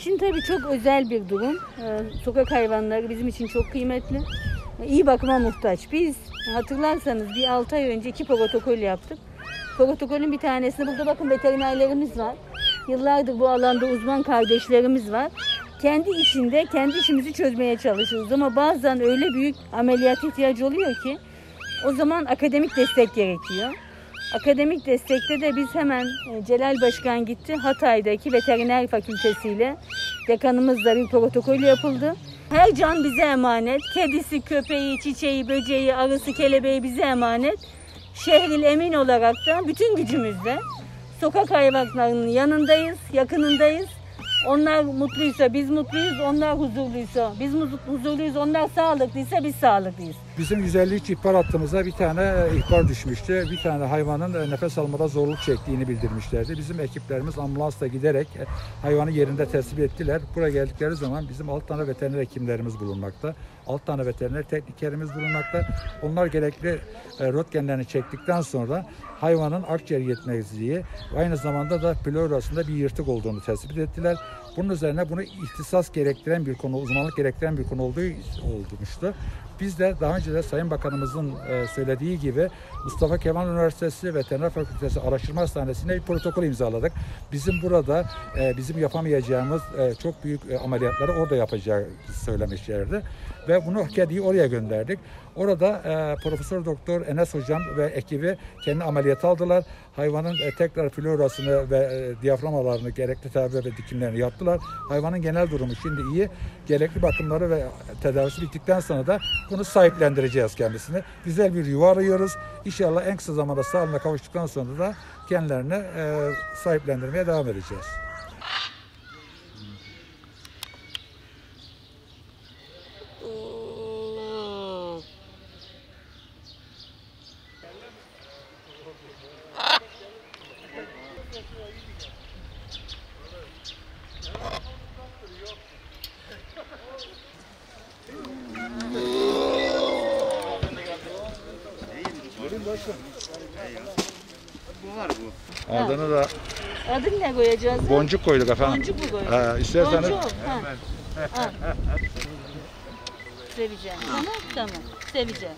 için tabii çok özel bir durum. Sokak hayvanları bizim için çok kıymetli. İyi bakıma muhtaç. Biz hatırlarsanız bir 6 ay önce 2 protokol yaptık. Protokolün bir tanesinde burada bakın veterinerlerimiz var. Yıllardır bu alanda uzman kardeşlerimiz var. Kendi içinde kendi işimizi çözmeye çalışıyoruz ama bazen öyle büyük ameliyat ihtiyacı oluyor ki o zaman akademik destek gerekiyor. Akademik destekte de biz hemen Celal Başkan gitti. Hatay'daki veteriner fakültesiyle dekanımızla bir protokol yapıldı. Her can bize emanet. Kedisi, köpeği, çiçeği, böceği, arısı, kelebeği bize emanet. Şehril emin olarak da bütün gücümüzle sokak hayvanlarının yanındayız, yakınındayız. Onlar mutluysa biz mutluyuz, onlar huzurluysa biz huzurluyuz, onlar sağlıklıysa biz sağlıklıyız. Bizim 153 ihbar hattımıza bir tane ihbar düşmüştü. Bir tane hayvanın nefes almada zorluk çektiğini bildirmişlerdi. Bizim ekiplerimiz ambulansla giderek hayvanı yerinde tespit ettiler. Buraya geldikleri zaman bizim 6 tane veteriner hekimlerimiz bulunmakta. 6 tane veteriner teknikerimiz bulunmakta. Onlar gerekli röntgenlerini çektikten sonra hayvanın akciğer yetmezliği ve aynı zamanda da pleurasında bir yırtık olduğunu tespit ettiler. Bunun üzerine bunu ihtisas gerektiren bir konu, uzmanlık gerektiren bir konu olmuştu. Biz de daha önce de Sayın Bakanımızın söylediği gibi Mustafa Kemal Üniversitesi Veteriner Fakültesi Araştırma Hastanesi'ne bir protokol imzaladık. Bizim burada bizim yapamayacağımız çok büyük ameliyatları orada yapacağı söylemişlerdi. Ve bunu kediyi oraya gönderdik. Orada Profesör Doktor Enes Hocam ve ekibi kendi ameliyat aldılar. Hayvanın tekrar florasını ve diyaframalarını, gerekli tedavi ve dikimlerini yaptılar. Hayvanın genel durumu şimdi iyi. Gerekli bakımları ve tedavisi bittikten sonra da bunu sahiplendireceğiz kendisini. Güzel bir yuva arıyoruz. İnşallah en kısa zamanda sağlığına kavuştuktan sonra da kendilerini sahiplendirmeye devam edeceğiz. Adını da adını ne koyacağız? Boncuk koyduk efendim. Boncuk mu koyacağız? İsterseniz. Boncuk. Seveceğim. Tamam. Seveceğim.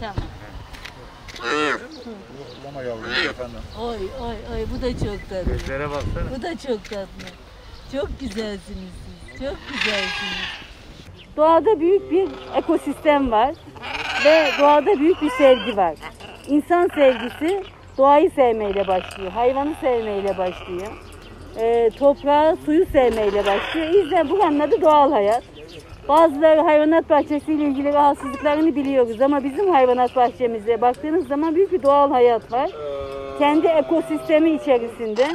Tamam. Lama yavrum efendim. Oy bu da çok tatlı. Gözlere baksana. Bu da çok tatlı. Çok güzelsiniz siz. Çok güzelsiniz. Doğada büyük bir ekosistem var ve doğada büyük bir sevgi var. İnsan sevgisi doğayı sevmeyle başlıyor, hayvanı sevmeyle başlıyor, toprağı, suyu sevmeyle başlıyor. İşte buranın adı doğal hayat. Bazıları hayvanat bahçesiyle ilgili rahatsızlıklarını biliyoruz ama bizim hayvanat bahçemize baktığınız zaman büyük bir doğal hayat var. Kendi ekosistemi içerisinde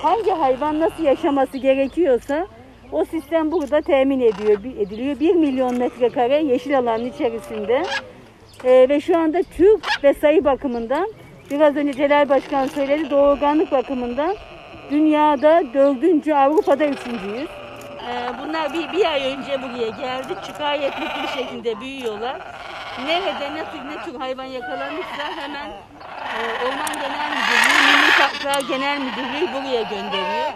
hangi hayvan nasıl yaşaması gerekiyorsa o sistem burada temin ediliyor. 1 milyon metrekare yeşil alanın içerisinde ve şu anda tür ve sayı bakımından, biraz önce Celal Başkan söyledi, doğurganlık bakımından dünyada 4. Avrupa'da 3.'yüz. Bunlar bir ay önce buraya geldi. Gayet mutlu bir şekilde büyüyorlar. Nerede ne tür hayvan yakalanırsa hemen Orman Genel Müdürlüğü, Milli Parklar Genel Müdürlüğü buraya gönderiyor.